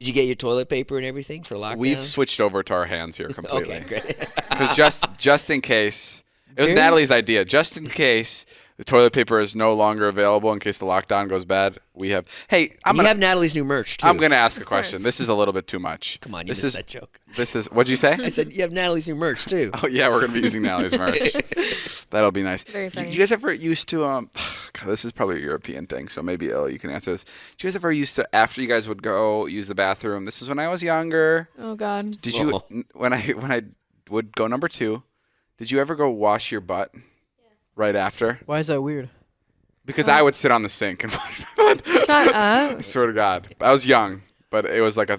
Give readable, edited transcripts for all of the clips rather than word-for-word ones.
Did you get your toilet paper and everything for lockdown? We've switched over to our hands here completely. Okay, great. Because just in case, it was Very- Natalie's idea. Just in case the toilet paper is no longer available, in case the lockdown goes bad, we have. Hey, You have Natalie's new merch too. I'm gonna ask a question. This is a little bit too much. Come on, you this missed is that joke. This is what'd you say? I said you have Natalie's new merch too. Oh yeah, we're gonna be using Natalie's merch. That'll be nice. Very funny. Do you guys ever used to God, this is probably a European thing, so maybe you can answer this. Do you guys ever used to, after you guys would go use the bathroom? This is when I was younger. Oh God. Did you when I would go number 2? Did you ever go wash your butt right after? Why is that weird? Because I would sit on the sink and wash my butt. Shut up. I swear to God, I was young, but it was like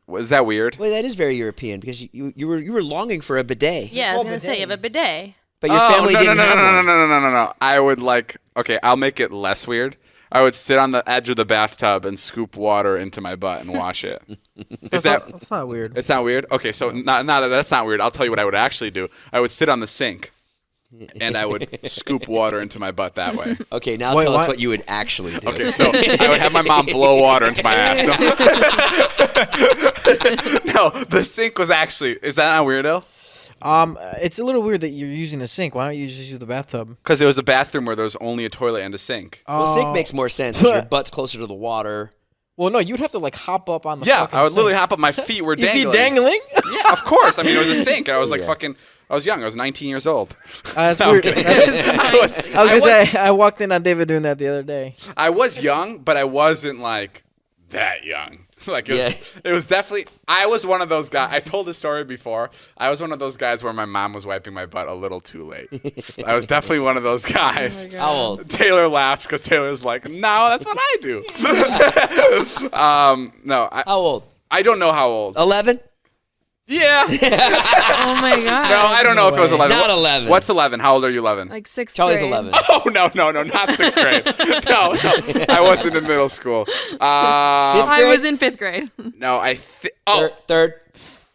was that weird? Well, that is very European because you were longing for a bidet. Yeah, I was going to say, you have a bidet. But your family didn't have one. No. I would okay, I'll make it less weird. I would sit on the edge of the bathtub and scoop water into my butt and wash it. That's not weird. It's not weird? Okay, so now that that's not weird, I'll tell you what I would actually do. I would sit on the sink and I would scoop water into my butt that way. Okay, now tell us what you would actually do. Okay, so I would have my mom blow water into my ass. No, the sink was actually, is that not weird, El? It's a little weird that you're using the sink. Why don't you just use the bathtub? Because it was a bathroom where there was only a toilet and a sink. Well, sink makes more sense because your butt's closer to the water. Well, no, you'd have to hop up on the Yeah, fucking I would sink. literally hop up. My feet were Your dangling. feet dangling? Yeah, of course. I mean, it was a sink. And I was like Yeah. I was young. I was 19 years old. That's No, I'm weird. kidding. I was gonna say I walked in on David doing that the other day. I was young, but I wasn't like that young. Like it was definitely. I was one of those guys. I told this story before. I was one of those guys where my mom was wiping my butt a little too late. I was definitely one of those guys. How old? Taylor laughs because Taylor's like, no, that's what I do. No, How old? I don't know how old. 11? Yeah. Oh my God. No, I don't know if it was 11. Not 11. What's 11? How old are you 11? Like 6th Charlie's grade. 11. Oh, no, not 6th grade. No, I wasn't in middle school. I was in 5th grade. No, Third?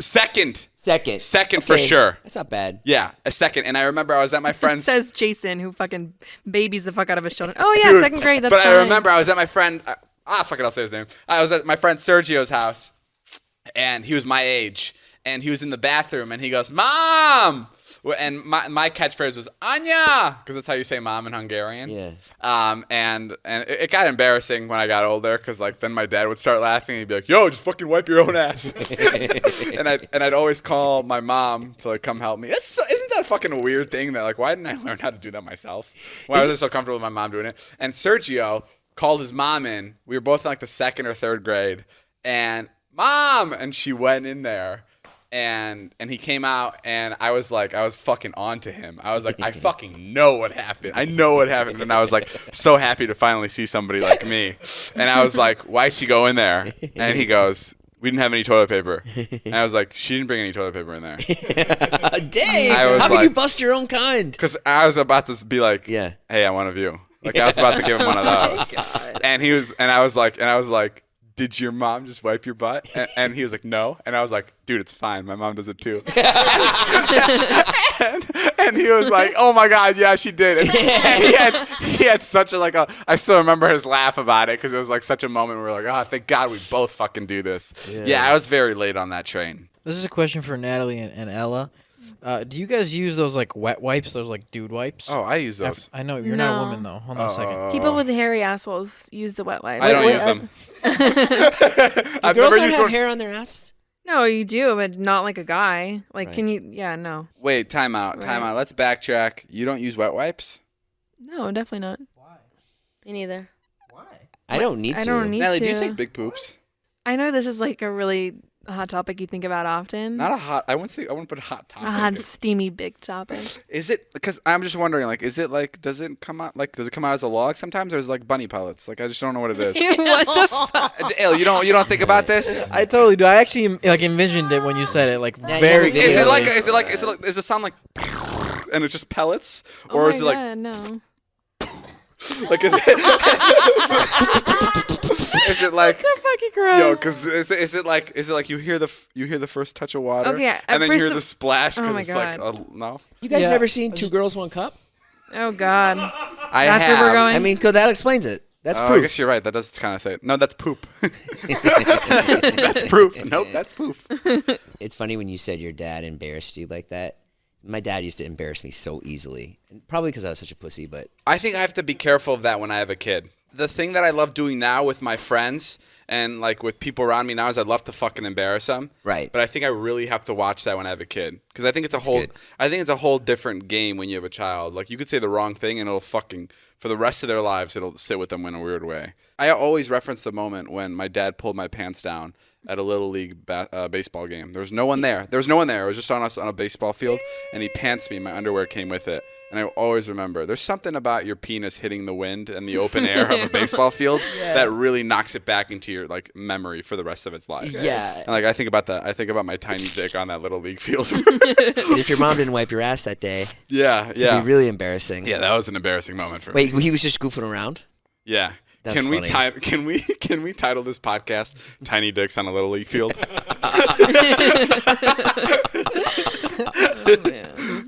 Second Second. for sure. That's not bad. Yeah, a second. And I remember I was at my friend's. Says Jason, who fucking babies the fuck out of his children. Oh yeah, Dude, 2nd grade. That's but fine. I remember I was at my friend. Fuck it, I'll say his name. I was at my friend Sergio's house, and he was my age, and he was in the bathroom, and he goes, "Mom!" And my catchphrase was Anya, because that's how you say mom in Hungarian. Yeah. And it got embarrassing when I got older, because like then my dad would start laughing, and he'd be like, "Yo, just fucking wipe your own ass." and I'd always call my mom to like come help me. Isn't that fucking a weird thing that like why didn't I learn how to do that myself? Why was I so comfortable with my mom doing it? And Sergio called his mom in. We were both in like the 2nd or 3rd grade, and Mom, and she went in there. And he came out, and I was fucking on to him. I was like, I fucking know what happened. I know what happened. And I was like, so happy to finally see somebody like me. And I was like, why'd she go in there? And he goes, we didn't have any toilet paper. And I was like, she didn't bring any toilet paper in there. Dang! I was How can like- you bust your own kind? Because I was about to be like, Yeah. hey, I want a view. Like I was about to give him one of those. And I was like, did your mom just wipe your butt? And he was like, no. And I was like, dude, it's fine. My mom does it too. and he was like, oh my God, yeah, she did. And he had such I still remember his laugh about it because it was like such a moment where we're like, oh, thank God we both fucking do this. Yeah, I was very late on that train. This is a question for Natalie and Ella. Do you guys use those like wet wipes? Those like dude wipes? Oh, I use those. I know you're not a No. woman though. Hold on a second. People with hairy assholes use the wet wipes. I don't use them. I've Girls never not used have one. hair on their asses? No, you do, but not like a guy. Like, Right. can you? Yeah, no. Wait, time out. Let's backtrack. You don't use wet wipes? No, definitely not. Me neither. I don't need to. I don't need Natalie, to. do you take big poops? I know this is like a really hot topic you think about often. Not a hot. I wouldn't put a hot topic. a hot, steamy, big topic. Is it? Because I'm just wondering. Like, is it like? Does it come out as a log sometimes, or is it like bunny pellets? Like, I just don't know what it is. What the fuck? Ale, you don't think about this? I totally do. I actually like envisioned it when you said it. Like Yeah, very. yeah, Is it like? clearly. Does it sound like? And it's just pellets, Oh or my is it like? God, no. Like is it? Is it like? So fucking gross. Yo, because is it like you hear the first touch of water, Okay, and then you first hear of- the splash Oh because my it's like God. no. You guys Yeah. never seen Two Girls, One Cup? Oh God. I That's have. where we're going. I mean, that explains it. That's I proof. guess you're right. That does kind of say it. No, that's poop. That's proof. Nope, that's poof. It's funny when you said your dad embarrassed you like that. My dad used to embarrass me so easily, and probably because I was such a pussy. But I think I have to be careful of that when I have a kid. The thing that I love doing now with my friends and like with people around me now is I'd love to fucking embarrass them. Right. But I think I really have to watch that when I have a kid because I think it's a whole different game when you have a child. Like you could say the wrong thing and it'll fucking for the rest of their lives it'll sit with them in a weird way. I always reference the moment when my dad pulled my pants down at a little league baseball game. There was no one there. There was no one there. It was just on us on a baseball field, and he pants me. My underwear came with it. And I always remember, there's something about your penis hitting the wind and the open air of a baseball field that really knocks it back into your like memory for the rest of its life. Yeah. And like I think about that. I think about my tiny dick on that little league field. and if your mom didn't wipe your ass that day, yeah. it'd be really embarrassing. Yeah, that was an embarrassing moment for me. Wait, he was just goofing around? Yeah. That's can we funny. can we title this podcast "Tiny Dicks on a Little League Field"?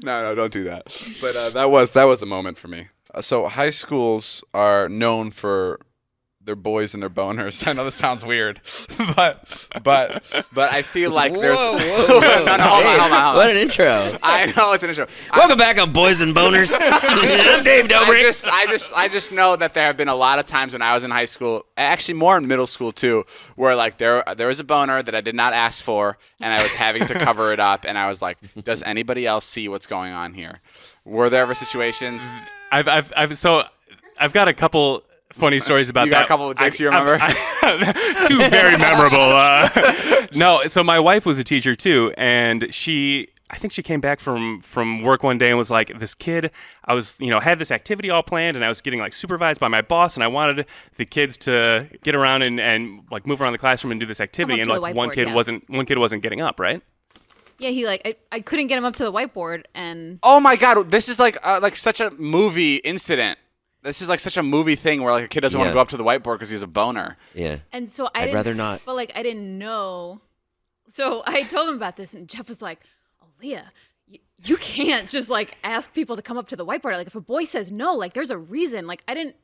No, don't do that. But that was a moment for me. So high schools are known for their boys and their boners. I know this sounds weird, but I feel like there's Whoa. no, hold on. What an intro. I know it's an intro. Welcome back on Boys and Boners. I'm Dave Dobrik. I just know that there have been a lot of times when I was in high school, actually more in middle school too, where like there was a boner that I did not ask for, and I was having to cover it up, and I was like, does anybody else see what's going on here? Were there ever situations? I've got a couple funny stories about that. You got a couple of dicks you remember? Two very memorable. No, so my wife was a teacher too, and I think she came back from work one day and was like, this kid, I was, had this activity all planned, and I was getting like supervised by my boss, and I wanted the kids to get around and like move around the classroom and do this activity, and to the like one whiteboard, kid wasn't getting up, right? Yeah, he I couldn't get him up to the whiteboard, and Oh my God, this is like such a movie incident. This is like such a movie thing where like a kid doesn't want to go up to the whiteboard because he's a boner. Yeah. and so I'd rather not. But like I didn't know, so I told him about this, and Jeff was like, "Oh, Leah, you can't just like ask people to come up to the whiteboard. Like if a boy says no, like there's a reason. Like I didn't."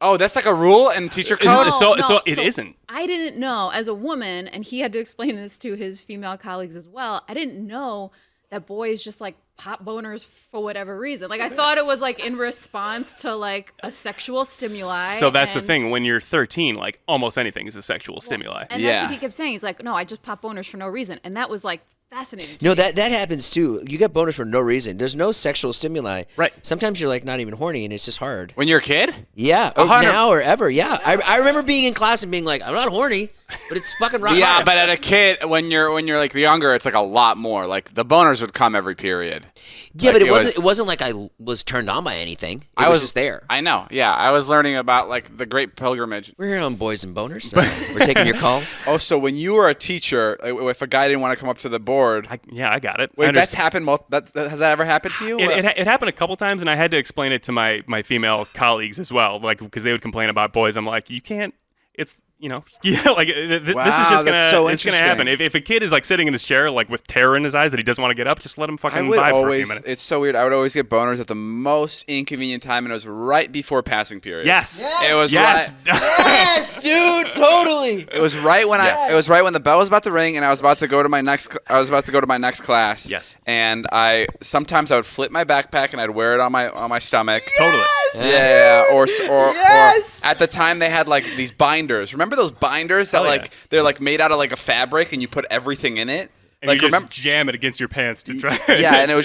Oh, that's like a rule in teacher code? So it isn't. I didn't know as a woman, and he had to explain this to his female colleagues as well. I didn't know that boys just like pop boners for whatever reason. Like I thought it was like in response to like a sexual stimuli. So that's the thing. When you're 13, like almost anything is a sexual stimuli. And that's what he kept saying. He's like, no, I just pop boners for no reason. And that was like fascinating to No, me. that happens too. You get boners for no reason. There's no sexual stimuli. Right. Sometimes you're like not even horny and it's just hard. When you're a kid? Yeah. Or now or ever. Yeah. I remember being in class and being like, I'm not horny, but it's fucking rock Yeah, hard. but at a kid, when you're like younger, it's like a lot more. Like the boners would come every period. Yeah, Like, but it wasn't like I was turned on by anything. It was just there. I know. Yeah, I was learning about like the Great Pilgrimage. We're here on Boys and Boners. We're taking your calls. Oh, so when you were a teacher, if a guy didn't want to come up to the board, I got it. wait, that's happened. Has that ever happened to you? It happened a couple times, and I had to explain it to my female colleagues as well, like because they would complain about boys. I'm like, you can't. It's like this is just gonna happen. If a kid is like sitting in his chair like with terror in his eyes that he doesn't want to get up, just let him fucking vibe for a few minutes. It's so weird. I would always get boners at the most inconvenient time, and it was right before passing period. Yes. It was yes. right. Yes, dude, totally. It was right when it was right when the bell was about to ring, and I was about to go to my next class. Yes. And sometimes I would flip my backpack and I'd wear it on my stomach. Totally. Yeah. Or at the time they had like these binders. Remember those binders that Hell yeah. like they're like made out of like a fabric and you put everything in it? And Like you just jam it against your pants to try. Yeah, and that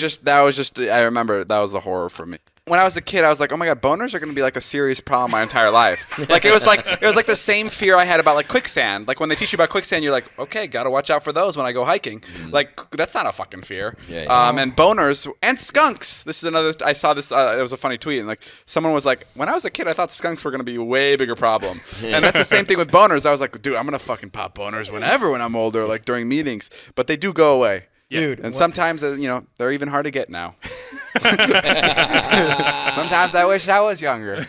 was just I remember that was the horror for me. When I was a kid, I was like, "Oh my God, boners are going to be like a serious problem my entire life." Like it was like the same fear I had about like quicksand. Like when they teach you about quicksand, you're like, "Okay, got to watch out for those when I go hiking." Like that's not a fucking fear. Yeah. And boners and skunks. This is another. I saw this. It was a funny tweet, and like someone was like, "When I was a kid, I thought skunks were going to be a way bigger problem." And that's the same thing with boners. I was like, "Dude, I'm going to fucking pop boners when I'm older, like during meetings." But they do go away. Dude, And sometimes, they're even hard to get now. Sometimes I wish I was younger.